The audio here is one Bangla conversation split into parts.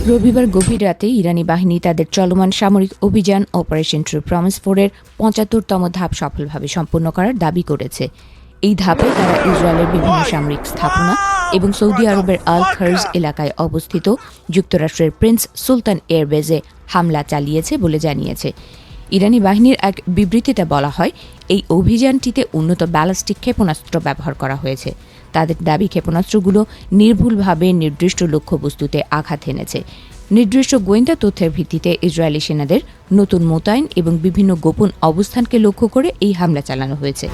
রবিবার গভীর রাতে ইরানি বাহিনী তাদের চলমান সামরিক অভিযান অপারেশন ট্রু প্রমিস 4-এর ৭৫তম ধাপ সফলভাবে সম্পন্ন করার দাবি করেছে। এই ধাপে তারা ইসরায়েলের বিভিন্ন সামরিক স্থাপনা এবং সৌদি আরবের আল খার্জ এলাকায় অবস্থিত যুক্তরাষ্ট্রের প্রিন্স সুলতান এয়ারবেজে হামলা চালিয়েছে বলে জানিয়েছে। ইরানি বাহিনীর এক বিবৃতিতে বলা হয়, এই অভিযানটিতে উন্নত ব্যালিস্টিক ক্ষেপণাস্ত্র ব্যবহার করা হয়েছে। তাদের দাবি ক্ষেপণাস্ত্রগুলো নির্ভুলভাবে নির্দিষ্ট লক্ষ্যবস্তুতে আঘাত এনেছে। নির্দিষ্ট গোয়েন্দা তথ্যের ভিত্তিতে ইসরায়েলি সেনাদের নতুন মোতায়েন এবং বিভিন্ন গোপন অবস্থানকে লক্ষ্য করে এই হামলা চালানো হয়েছে।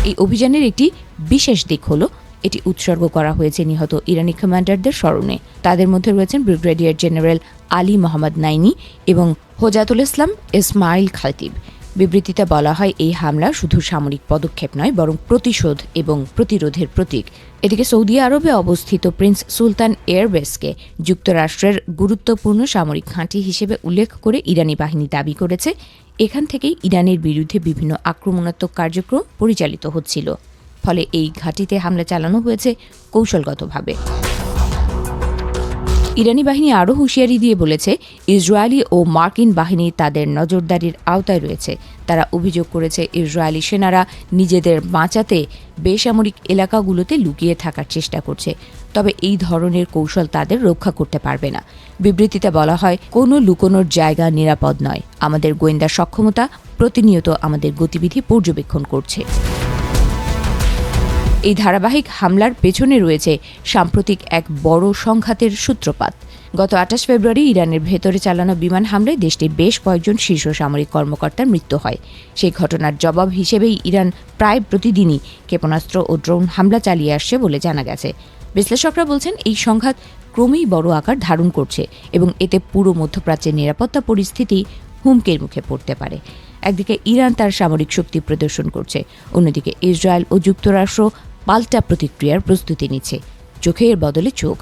এই অভিযানের একটি বিশেষ দিক হল এটি উৎসর্গ করা হয়েছে নিহত ইরানি কমান্ডারদের স্মরণে। তাদের মধ্যে রয়েছেন ব্রিগেডিয়ার জেনারেল আলী মোহাম্মদ নাইনি এবং হোজাতুল ইসলাম ইসমাইল খাতিব। বিবৃতিতে বলা হয়, এই হামলা শুধু সামরিক পদক্ষেপ নয়, বরং প্রতিশোধ এবং প্রতিরোধের প্রতীক। এদিকে সৌদি আরবে অবস্থিত প্রিন্স সুলতান এয়ারবেসকে যুক্তরাষ্ট্রের গুরুত্বপূর্ণ সামরিক ঘাঁটি হিসেবে উল্লেখ করে ইরানি বাহিনী দাবি করেছে, এখান থেকেই ইরানের বিরুদ্ধে বিভিন্ন আক্রমণাত্মক কার্যক্রম পরিচালিত হচ্ছিল। ফলে এই ঘাঁটিতে হামলা চালানো হয়েছে কৌশলগতভাবে। ইরানি বাহিনী আরও হুঁশিয়ারি দিয়ে বলেছে, ইসরায়েলি ও মার্কিন বাহিনী তাদের নজরদারির আওতায় রয়েছে। তারা অভিযোগ করেছে, ইসরায়েলি সেনারা নিজেদের বাঁচাতে বেসামরিক এলাকাগুলোতে লুকিয়ে থাকার চেষ্টা করছে। তবে এই ধরনের কৌশল তাদের রক্ষা করতে পারবে না। বিবৃতিতে বলা হয়, কোনো লুকোনোর জায়গা নিরাপদ নয়। আমাদের গোয়েন্দা সক্ষমতা প্রতিনিয়ত আমাদের গতিবিধি পর্যবেক্ষণ করছে। এই ধারাবাহিক হামলার পেছনে রয়েছে সাম্প্রতিক এক বড় সংঘাতের সূত্রপাত। গত ২৮ ফেব্রুয়ারি ইরানের ভেতরে চালানো বিমান হামলায় দেশটির বেশ কয়েকজন শীর্ষ সামরিক কর্মকর্তার মৃত্যু হয়। সেই ঘটনার জবাব হিসেবেই ইরান প্রায় প্রতিদিনই ক্ষেপণাস্ত্র ও ড্রোন হামলা চালিয়ে আসছে বলে জানা গেছে। বিশ্লেষকরা বলছেন, এই সংঘাত ক্রমেই বড় আকার ধারণ করছে এবং এতে পুরো মধ্যপ্রাচ্যের নিরাপত্তা পরিস্থিতি হুমকির মুখে পড়তে পারে। একদিকে ইরান তার সামরিক শক্তি প্রদর্শন করছে, অন্যদিকে ইসরায়েল ও যুক্তরাষ্ট্র পাল্টা প্রতিক্রিয়ার প্রস্তুতি নিচ্ছে। চোখের বদলে চোখ,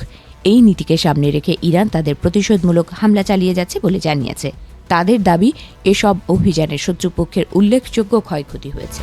এই নীতিকে সামনে রেখে ইরান তাদের প্রতিশোধমূলক হামলা চালিয়ে যাচ্ছে বলে জানিয়েছে। তাদের দাবি, এসব অভিযানে শত্রুপক্ষের উল্লেখযোগ্য ক্ষয়ক্ষতি হয়েছে।